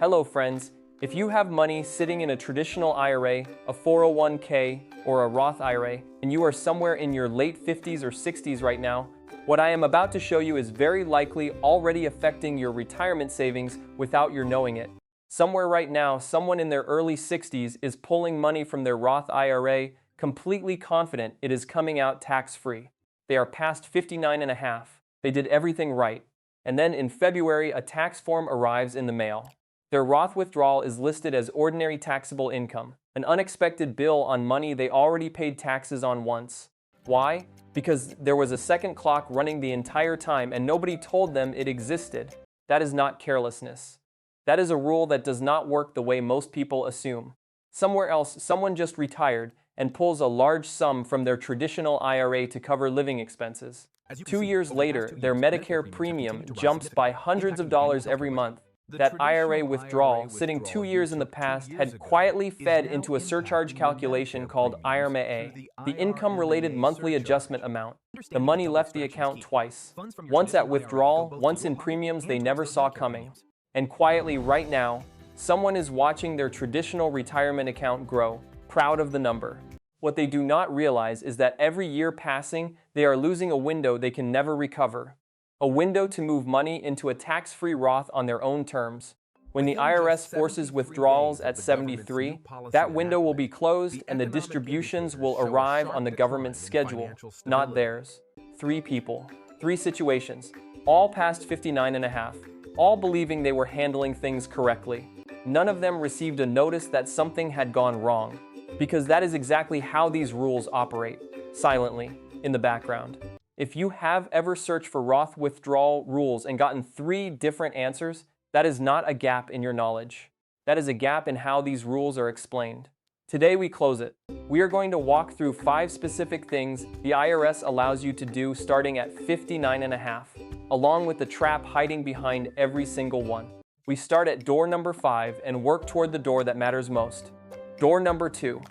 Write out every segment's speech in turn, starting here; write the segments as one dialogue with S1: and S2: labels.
S1: Hello friends, if you have money sitting in a traditional IRA, a 401k, or a Roth IRA, and you are somewhere in your late 50s or 60s right now, what I am about to show you is very likely already affecting your retirement savings without your knowing it. Somewhere right now, someone in their early 60s is pulling money from their Roth IRA, completely confident it is coming out tax-free. They are past 59 and a half. They did everything right. And then in February, a tax form arrives in the mail. Their Roth withdrawal is listed as ordinary taxable income, an unexpected bill on money they already paid taxes on once. Why? Because there was a second clock running the entire time and nobody told them it existed. That is not carelessness. That is a rule that does not work the way most people assume. Somewhere else, someone just retired and pulls a large sum from their traditional IRA to cover living expenses. 2 years later, their Medicare premium jumps by hundreds of dollars every month. That IRA withdrawal, sitting 2 years in the past, had quietly fed into a surcharge calculation called IRMA, the income-related monthly adjustment amount. The money left the account twice, once at withdrawal, once in premiums they never saw coming. And quietly right now, someone is watching their traditional retirement account grow, proud of the number. What they do not realize is that every year passing, they are losing a window they can never recover. A window to move money into a tax-free Roth on their own terms. When the IRS forces withdrawals at 73, that window will be closed and the distributions will arrive on the government's schedule, not theirs. 3 people, 3 situations, all past 59 and a half, all believing they were handling things correctly. None of them received a notice that something had gone wrong, because that is exactly how these rules operate, silently, in the background. If you have ever searched for Roth withdrawal rules and gotten 3 different answers, that is not a gap in your knowledge. That is a gap in how these rules are explained. Today we close it. We are going to walk through 5 specific things the IRS allows you to do starting at 59 and a half, along with the trap hiding behind every single one. We start at door number 5 and work toward the door that matters most. Door number 2,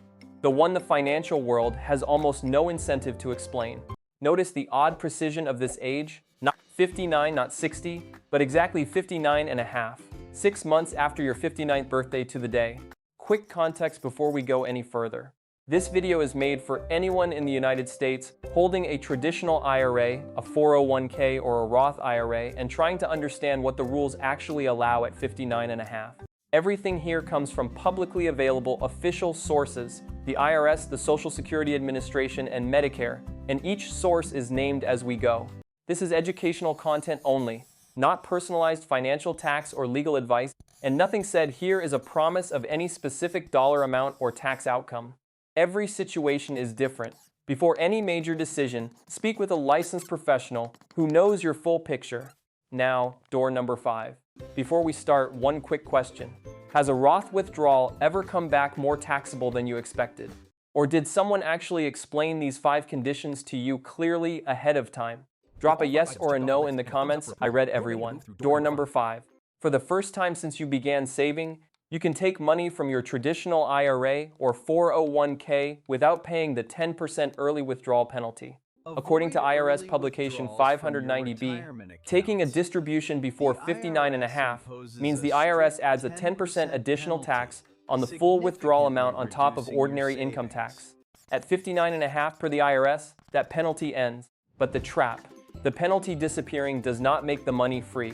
S1: the one the financial world has almost no incentive to explain. Notice the odd precision of this age, not 59, not 60, but exactly 59 and a half, 6 months after your 59th birthday to the day. Quick context before we go any further. This video is made for anyone in the United States holding a traditional IRA, a 401k, or a Roth IRA, and trying to understand what the rules actually allow at 59 and a half. Everything here comes from publicly available official sources, the IRS, the Social Security Administration, and Medicare, and each source is named as we go. This is educational content only, not personalized financial tax or legal advice, and nothing said here is a promise of any specific dollar amount or tax outcome. Every situation is different. Before any major decision, speak with a licensed professional who knows your full picture. Now, door number 5. Before we start, one quick question. Has a Roth withdrawal ever come back more taxable than you expected? Or did someone actually explain these 5 conditions to you clearly ahead of time? Drop a yes or a no in the comments. I read everyone. Door number 5. For the first time since you began saving, you can take money from your traditional IRA or 401k without paying the 10% early withdrawal penalty. According to IRS publication 590B, taking a distribution before 59 and a half means the IRS adds a 10% additional tax on the full withdrawal amount on top of ordinary income tax. At 59 and a half per the IRS, that penalty ends. But the trap, the penalty disappearing does not make the money free.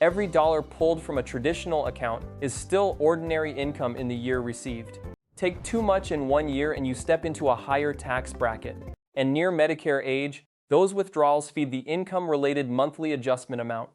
S1: Every dollar pulled from a traditional account is still ordinary income in the year received. Take too much in 1 year and you step into a higher tax bracket. And near Medicare age, those withdrawals feed the income-related monthly adjustment amount.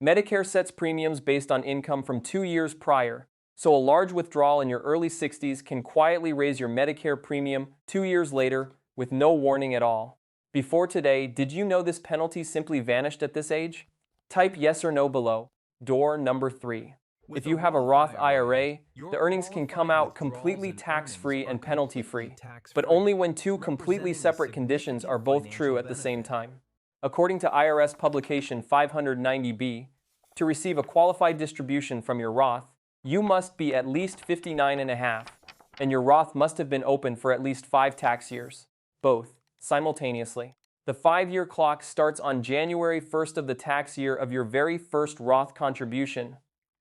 S1: Medicare sets premiums based on income from 2 years prior, so a large withdrawal in your early 60s can quietly raise your Medicare premium 2 years later with no warning at all. Before today, did you know this penalty simply vanished at this age? Type yes or no below. Door number 3. If you have a Roth IRA, the earnings can come out completely tax-free and penalty-free, but only when 2 completely separate conditions are both true at the same time. According to IRS publication 590B, to receive a qualified distribution from your Roth, you must be at least 59 and a half, and your Roth must have been open for at least 5 tax years, both simultaneously. The 5-year clock starts on January 1st of the tax year of your very first Roth contribution.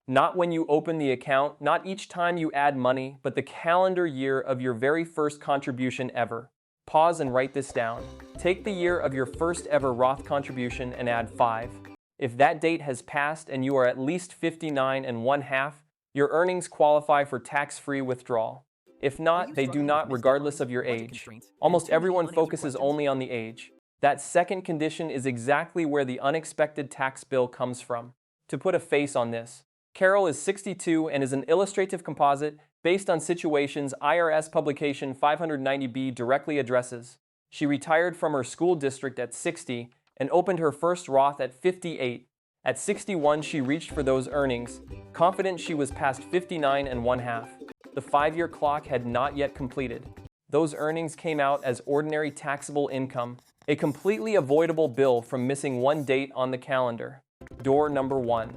S1: Not when you open the account, not each time you add money, but the calendar year of your very first contribution ever. Pause and write this down. Take the year of your first ever Roth contribution and add 5. If that date has passed and you are at least 59 and 1/2, your earnings qualify for tax-free withdrawal. If not, they do not, regardless of your age. Almost everyone focuses only on the age. That second condition is exactly where the unexpected tax bill comes from. To put a face on this, Carol is 62 and is an illustrative composite based on situations IRS publication 590B directly addresses. She retired from her school district at 60 and opened her first Roth at 58. At 61, she reached for those earnings, confident she was past 59 and 1/2. The 5-year clock had not yet completed. Those earnings came out as ordinary taxable income, a completely avoidable bill from missing one date on the calendar. Door number 1.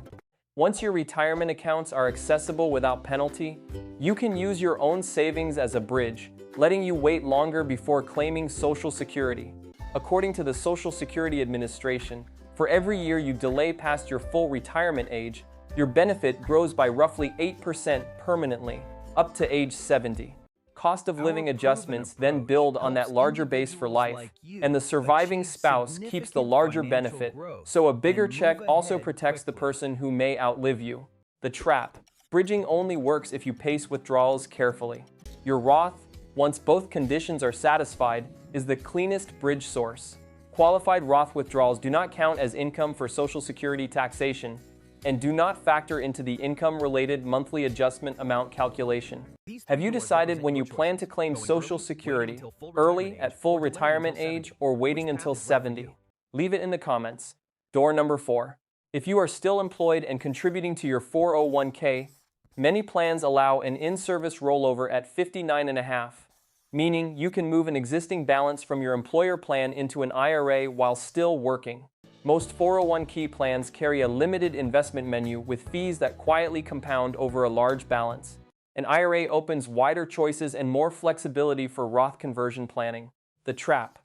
S1: Once your retirement accounts are accessible without penalty, you can use your own savings as a bridge, letting you wait longer before claiming Social Security. According to the Social Security Administration, for every year you delay past your full retirement age, your benefit grows by roughly 8% permanently, up to age 70. Cost of living adjustments then build on that larger base for life, and the surviving spouse keeps the larger benefit, so a bigger check also protects the person who may outlive you. The trap: bridging only works if you pace withdrawals carefully. Your Roth, once both conditions are satisfied, is the cleanest bridge source. Qualified Roth withdrawals do not count as income for Social Security taxation and do not factor into the income-related monthly adjustment amount calculation. Have you decided when you plan to claim Social Security, early, at full retirement age, or waiting until 70? Leave it in the comments. Door number 4. If you are still employed and contributing to your 401k, many plans allow an in-service rollover at 59 and 1/2, meaning you can move an existing balance from your employer plan into an IRA while still working. Most 401k plans carry a limited investment menu with fees that quietly compound over a large balance. An IRA opens wider choices and more flexibility for Roth conversion planning. The trap: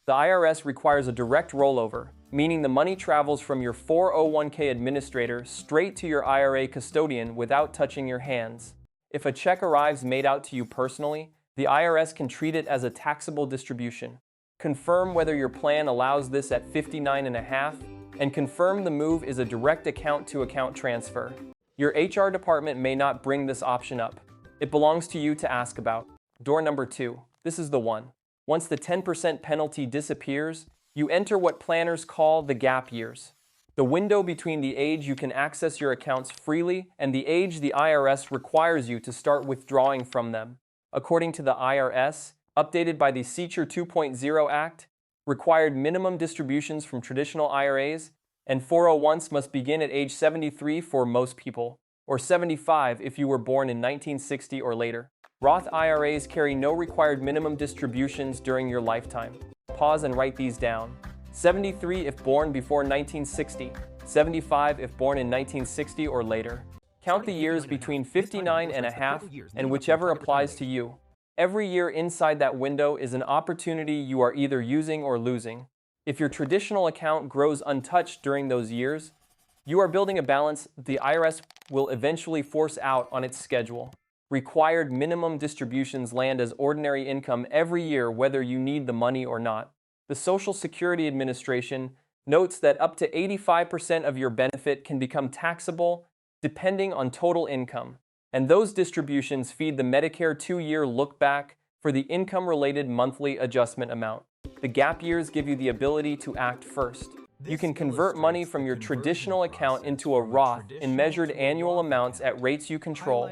S1: the IRS requires a direct rollover, meaning the money travels from your 401k administrator straight to your IRA custodian without touching your hands. If a check arrives made out to you personally, the IRS can treat it as a taxable distribution. Confirm whether your plan allows this at 59 and 1/2, and confirm the move is a direct account-to-account transfer. Your HR department may not bring this option up. It belongs to you to ask about. Door number 2. This is the one. Once the 10% penalty disappears, you enter what planners call the gap years, the window between the age you can access your accounts freely and the age the IRS requires you to start withdrawing from them. According to the IRS, updated by the SEACHER 2.0 Act, required minimum distributions from traditional IRAs and 401s must begin at age 73 for most people, or 75 if you were born in 1960 or later. Roth IRAs carry no required minimum distributions during your lifetime. Pause and write these down. 73 if born before 1960, 75 if born in 1960 or later. Count the years between 59 and 1/2 and whichever applies to you. Every year inside that window is an opportunity you are either using or losing. If your traditional account grows untouched during those years, you are building a balance the IRS will eventually force out on its schedule. Required minimum distributions land as ordinary income every year whether you need the money or not. The Social Security Administration notes that up to 85% of your benefit can become taxable depending on total income, and those distributions feed the Medicare 2-year look-back for the income-related monthly adjustment amount. The gap years give you the ability to act first. You can convert money from your traditional account into a Roth in measured annual amounts at rates you control,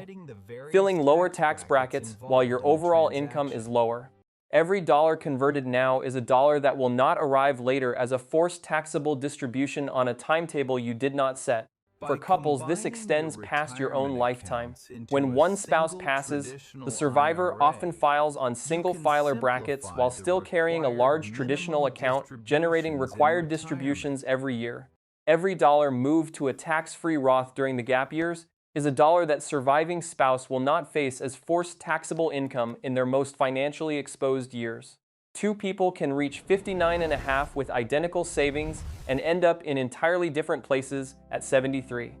S1: filling lower tax brackets while your overall income is lower. Every dollar converted now is a dollar that will not arrive later as a forced taxable distribution on a timetable you did not set. For couples, this extends past your own lifetime. When one spouse passes, the survivor often files on single filer brackets while still carrying a large traditional account, generating required distributions every year. Every dollar moved to a tax-free Roth during the gap years is a dollar that surviving spouse will not face as forced taxable income in their most financially exposed years. Two people can reach 59 and 1/2 with identical savings and end up in entirely different places at 73.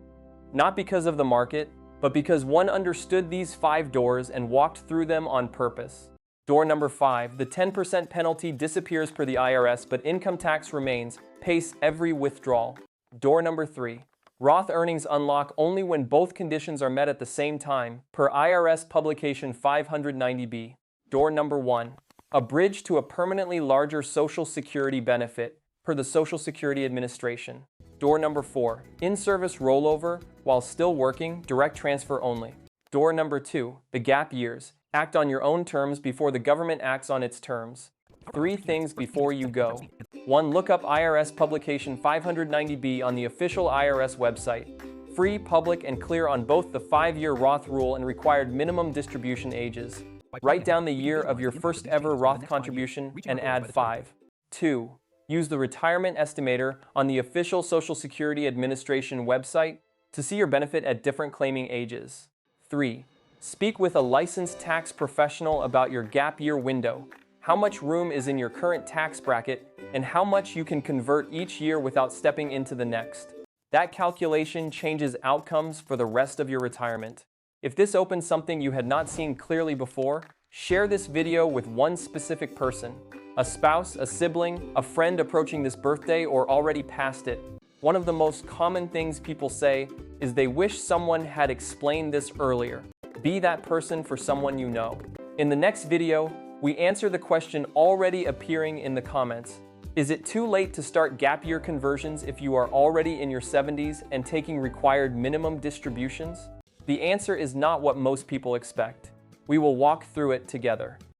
S1: Not because of the market, but because one understood these 5 doors and walked through them on purpose. Door number 5, the 10% penalty disappears per the IRS, but income tax remains. Pace every withdrawal. Door number 3, Roth earnings unlock only when both conditions are met at the same time, per IRS publication 590B. Door number 1, a bridge to a permanently larger Social Security benefit, per the Social Security Administration. Door number 4, in-service rollover while still working, direct transfer only. Door number 2, the gap years. Act on your own terms before the government acts on its terms. 3 things before you go. 1. Look up IRS publication 590B on the official IRS website. Free, public, and clear on both the 5-year Roth rule and required minimum distribution ages. Write down the year of your first ever Roth contribution and add 5. 2. Use the retirement estimator on the official Social Security Administration website to see your benefit at different claiming ages. 3. Speak with a licensed tax professional about your gap year window, how much room is in your current tax bracket, and how much you can convert each year without stepping into the next. That calculation changes outcomes for the rest of your retirement. If this opens something you had not seen clearly before, share this video with one specific person. A spouse, a sibling, a friend approaching this birthday, or already past it. One of the most common things people say is they wish someone had explained this earlier. Be that person for someone you know. In the next video, we answer the question already appearing in the comments. Is it too late to start gap year conversions if you are already in your 70s and taking required minimum distributions? The answer is not what most people expect. We will walk through it together.